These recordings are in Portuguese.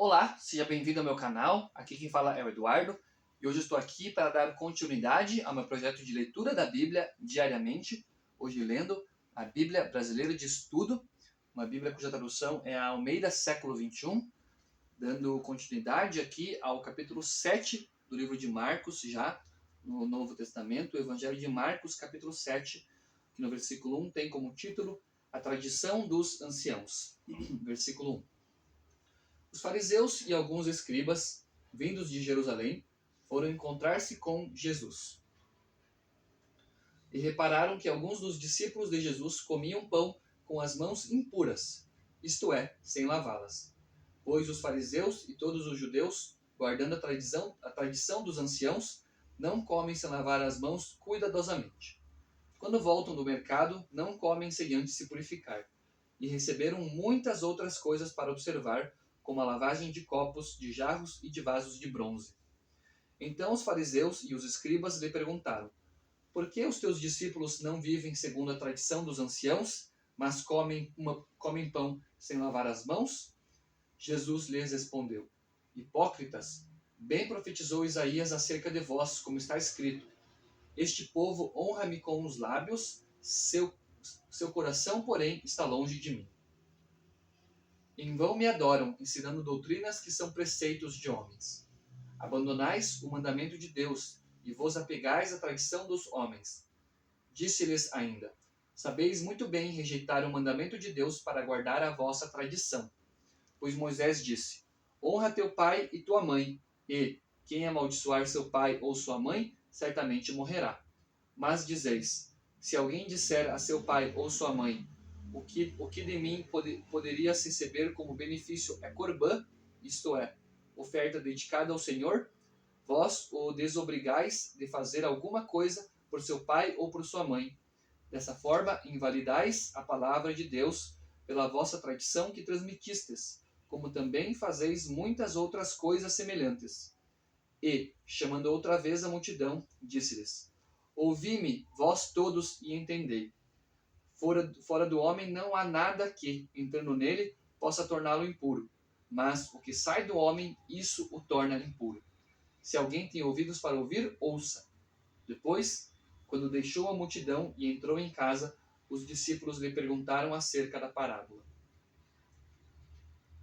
Olá, seja bem-vindo ao meu canal. Aqui quem fala é o Eduardo e hoje estou aqui para dar continuidade ao meu projeto de leitura da Bíblia diariamente. Hoje lendo a Bíblia Brasileira de Estudo, uma Bíblia cuja tradução é a Almeida Século XXI, dando continuidade aqui ao capítulo 7 do livro de Marcos, já no Novo Testamento, o Evangelho de Marcos, capítulo 7, que no versículo 1 tem como título A Tradição dos Anciãos. Versículo 1. Os fariseus e alguns escribas, vindos de Jerusalém, foram encontrar-se com Jesus. E repararam que alguns dos discípulos de Jesus comiam pão com as mãos impuras, isto é, sem lavá-las. Pois os fariseus e todos os judeus, guardando a tradição dos anciãos, não comem sem lavar as mãos cuidadosamente. Quando voltam do mercado, não comem sem antes se purificar. E receberam muitas outras coisas para observar, como a lavagem de copos, de jarros e de vasos de bronze. Então os fariseus e os escribas lhe perguntaram: por que os teus discípulos não vivem segundo a tradição dos anciãos, mas comem pão sem lavar as mãos? Jesus lhes respondeu: hipócritas, bem profetizou Isaías acerca de vós, como está escrito: este povo honra-me com os lábios, seu coração, porém, está longe de mim. Em vão me adoram, ensinando doutrinas que são preceitos de homens. Abandonais o mandamento de Deus e vos apegais à tradição dos homens. Disse-lhes ainda: sabeis muito bem rejeitar o mandamento de Deus para guardar a vossa tradição. Pois Moisés disse: honra teu pai e tua mãe, e quem amaldiçoar seu pai ou sua mãe, certamente morrerá. Mas dizeis: se alguém disser a seu pai ou sua mãe, o que de mim poderia se receber como benefício é corbã, isto é, oferta dedicada ao Senhor, vós o desobrigais de fazer alguma coisa por seu pai ou por sua mãe. Dessa forma, invalidais a palavra de Deus pela vossa tradição que transmitistes, como também fazeis muitas outras coisas semelhantes. E, chamando outra vez a multidão, disse-lhes: ouvi-me, vós todos, e entendei. Fora do homem não há nada que, entrando nele, possa torná-lo impuro. Mas o que sai do homem, isso o torna impuro. Se alguém tem ouvidos para ouvir, ouça. Depois, quando deixou a multidão e entrou em casa, os discípulos lhe perguntaram acerca da parábola.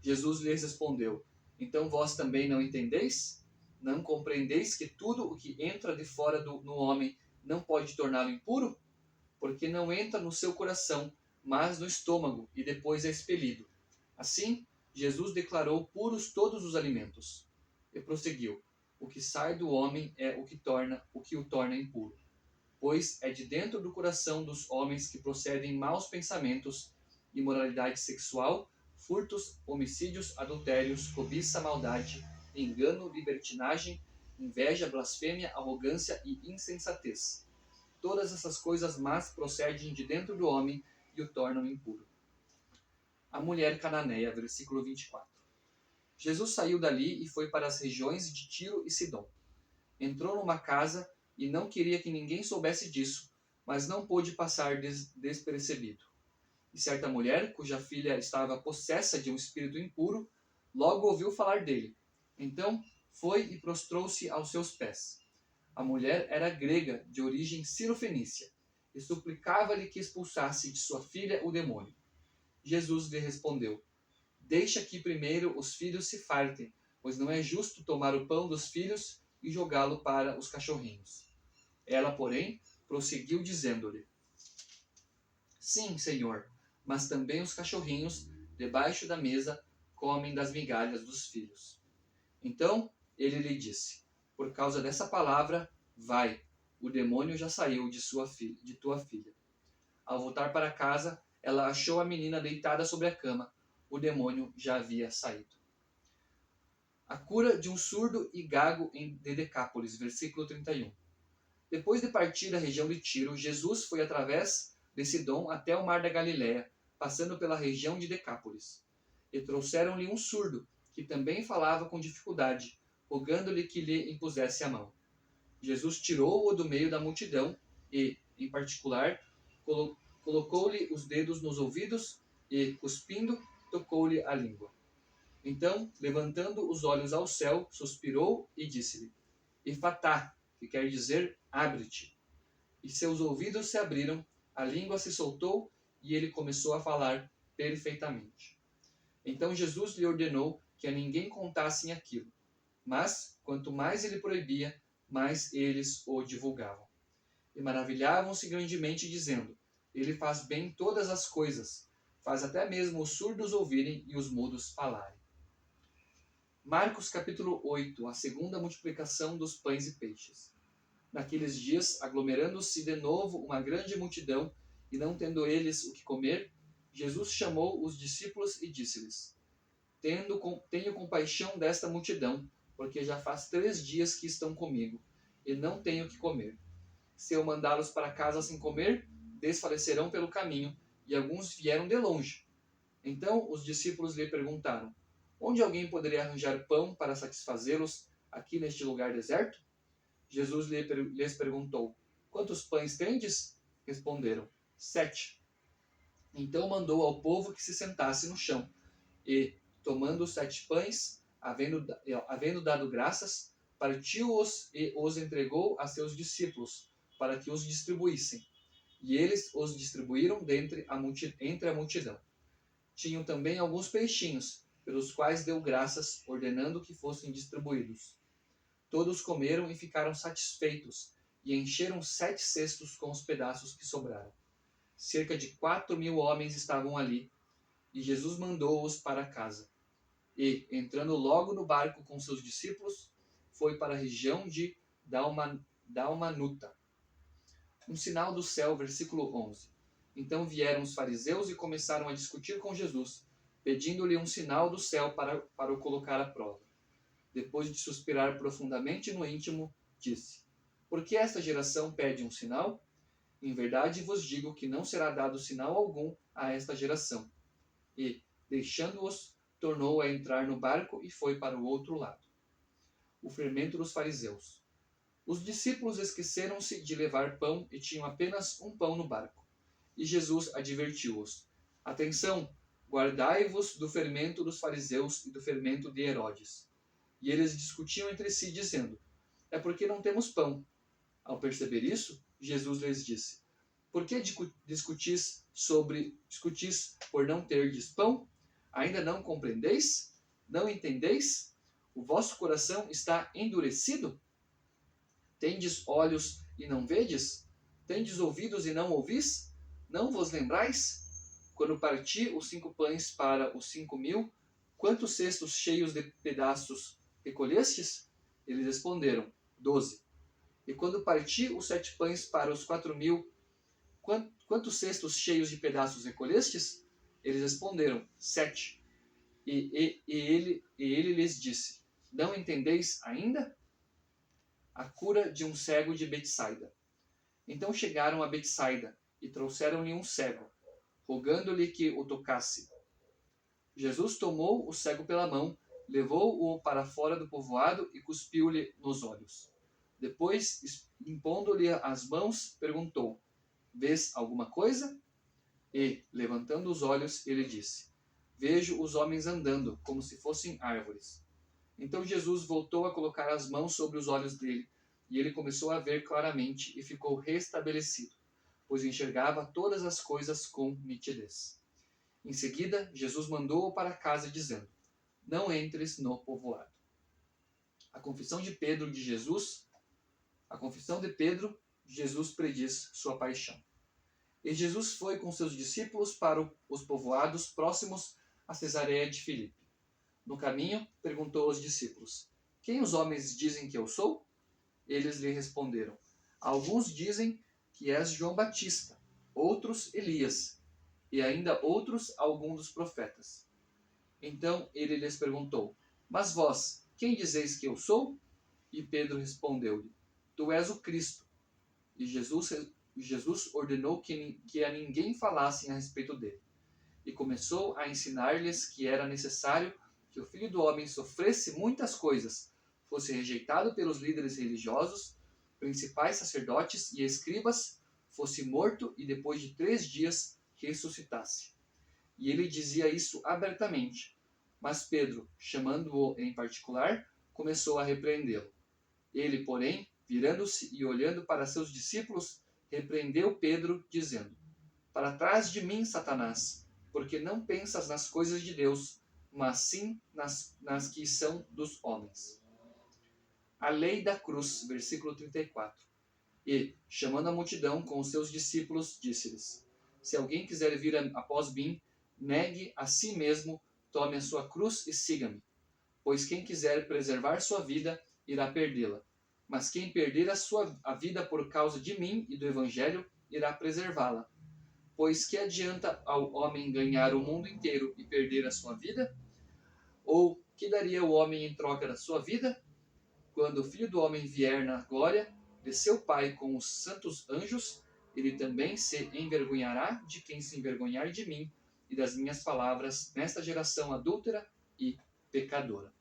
Jesus lhes respondeu: então vós também não entendeis? Não compreendeis que tudo o que entra de fora no homem não pode torná-lo impuro? Porque não entra no seu coração, mas no estômago, e depois é expelido. Assim, Jesus declarou puros todos os alimentos. E prosseguiu: o que sai do homem é o que o torna impuro. Pois é de dentro do coração dos homens que procedem maus pensamentos, imoralidade sexual, furtos, homicídios, adultérios, cobiça, maldade, engano, libertinagem, inveja, blasfêmia, arrogância e insensatez. Todas essas coisas más procedem de dentro do homem e o tornam impuro. A mulher cananeia, versículo 24. Jesus saiu dali e foi para as regiões de Tiro e Sidom. Entrou numa casa e não queria que ninguém soubesse disso, mas não pôde passar despercebido. E certa mulher, cuja filha estava possessa de um espírito impuro, logo ouviu falar dele. Então foi e prostrou-se aos seus pés. A mulher era grega, de origem cirofenícia, e suplicava-lhe que expulsasse de sua filha o demônio. Jesus lhe respondeu: deixa que primeiro os filhos se fartem, pois não é justo tomar o pão dos filhos e jogá-lo para os cachorrinhos. Ela, porém, prosseguiu dizendo-lhe: sim, Senhor, mas também os cachorrinhos, debaixo da mesa, comem das migalhas dos filhos. Então ele lhe disse: por causa dessa palavra, vai, o demônio já saiu de tua filha. Ao voltar para casa, ela achou a menina deitada sobre a cama. O demônio já havia saído. A cura de um surdo e gago em Decápolis, versículo 31. Depois de partir da região de Tiro, Jesus foi através de Sidom até o mar da Galiléia, passando pela região de Decápolis. E trouxeram-lhe um surdo, que também falava com dificuldade, rogando-lhe que lhe impusesse a mão. Jesus tirou-o do meio da multidão e, em particular, colocou-lhe os dedos nos ouvidos e, cuspindo, tocou-lhe a língua. Então, levantando os olhos ao céu, suspirou e disse-lhe: Efatá, que quer dizer abre-te. E seus ouvidos se abriram, a língua se soltou e ele começou a falar perfeitamente. Então Jesus lhe ordenou que a ninguém contassem aquilo. Mas, quanto mais ele proibia, mais eles o divulgavam. E maravilhavam-se grandemente, dizendo: Ele faz bem todas as coisas, faz até mesmo os surdos ouvirem e os mudos falarem. Marcos capítulo 8, a segunda multiplicação dos pães e peixes. Naqueles dias, aglomerando-se de novo uma grande multidão, e não tendo eles o que comer, Jesus chamou os discípulos e disse-lhes: Tenho compaixão desta multidão, porque já faz 3 dias que estão comigo, e não tenho o que comer. Se eu mandá-los para casa sem comer, desfalecerão pelo caminho, e alguns vieram de longe. Então os discípulos lhe perguntaram: Onde alguém poderia arranjar pão para satisfazê-los aqui neste lugar deserto? Jesus lhes perguntou: Quantos pães tendes? Responderam: 7. Então mandou ao povo que se sentasse no chão, e, tomando os 7 pães, havendo dado graças, partiu-os e os entregou a seus discípulos, para que os distribuíssem. E eles os distribuíram entre a multidão. Tinham também alguns peixinhos, pelos quais deu graças, ordenando que fossem distribuídos. Todos comeram e ficaram satisfeitos, e encheram 7 cestos com os pedaços que sobraram. Cerca de 4.000 homens estavam ali, e Jesus mandou-os para casa. E, entrando logo no barco com seus discípulos, foi para a região de Dalmanuta. Um sinal do céu, versículo 11. Então vieram os fariseus e começaram a discutir com Jesus, pedindo-lhe um sinal do céu para o colocar à prova. Depois de suspirar profundamente no íntimo, disse: Por que esta geração pede um sinal? Em verdade vos digo que não será dado sinal algum a esta geração. E, deixando-os, tornou a entrar no barco e foi para o outro lado. O fermento dos fariseus. Os discípulos esqueceram-se de levar pão e tinham apenas um pão no barco. E Jesus advertiu-os: Atenção, guardai-vos do fermento dos fariseus e do fermento de Herodes. E eles discutiam entre si, dizendo: É porque não temos pão. Ao perceber isso, Jesus lhes disse: Por que discutis por não terdes pão? Ainda não compreendeis? Não entendeis? O vosso coração está endurecido? Tendes olhos e não vedes? Tendes ouvidos e não ouvis? Não vos lembrais? Quando parti os 5 pães para os 5.000, quantos cestos cheios de pedaços recolhestes? Eles responderam: 12. E quando parti os 7 pães para os 4.000, quantos cestos cheios de pedaços recolhestes? Eles responderam: 7. E ele lhes disse: Não entendeis ainda? A cura de um cego de Betsaida. Então chegaram a Betsaida e trouxeram-lhe um cego, rogando-lhe que o tocasse. Jesus tomou o cego pela mão, levou-o para fora do povoado e cuspiu-lhe nos olhos. Depois, impondo-lhe as mãos, perguntou: Vês alguma coisa? E, levantando os olhos, ele disse: Vejo os homens andando, como se fossem árvores. Então Jesus voltou a colocar as mãos sobre os olhos dele, e ele começou a ver claramente e ficou restabelecido, pois enxergava todas as coisas com nitidez. Em seguida, Jesus mandou-o para casa, dizendo: Não entres no povoado. A confissão de Pedro, Jesus prediz sua paixão. E Jesus foi com seus discípulos para os povoados próximos a Cesareia de Filipe. No caminho, perguntou aos discípulos: Quem os homens dizem que eu sou? Eles lhe responderam: Alguns dizem que és João Batista, outros Elias, e ainda outros algum dos profetas. Então ele lhes perguntou: Mas vós, quem dizeis que eu sou? E Pedro respondeu-lhe: Tu és o Cristo. E Jesus ordenou que a ninguém falassem a respeito dele. E começou a ensinar-lhes que era necessário que o Filho do Homem sofresse muitas coisas, fosse rejeitado pelos líderes religiosos, principais sacerdotes e escribas, fosse morto e depois de 3 dias ressuscitasse. E ele dizia isso abertamente. Mas Pedro, chamando-o em particular, começou a repreendê-lo. Ele, porém, virando-se e olhando para seus discípulos, repreendeu Pedro, dizendo: Para trás de mim, Satanás, porque não pensas nas coisas de Deus, mas sim nas que são dos homens. A lei da cruz, versículo 34. E, chamando a multidão com os seus discípulos, disse-lhes: Se alguém quiser vir após mim, negue a si mesmo, tome a sua cruz e siga-me. Pois quem quiser preservar sua vida, irá perdê-la. Mas quem perder a vida por causa de mim e do Evangelho, irá preservá-la. Pois que adianta ao homem ganhar o mundo inteiro e perder a sua vida? Ou que daria o homem em troca da sua vida? Quando o Filho do Homem vier na glória de seu Pai com os santos anjos, ele também se envergonhará de quem se envergonhar de mim e das minhas palavras nesta geração adúltera e pecadora.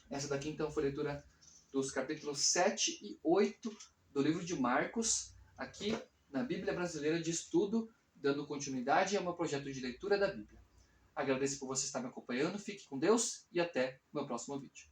Essa daqui então foi a leitura dos capítulos 7 e 8 do livro de Marcos, aqui na Bíblia Brasileira de Estudo, dando continuidade ao meu projeto de leitura da Bíblia. Agradeço por você estar me acompanhando, fique com Deus e até o meu próximo vídeo.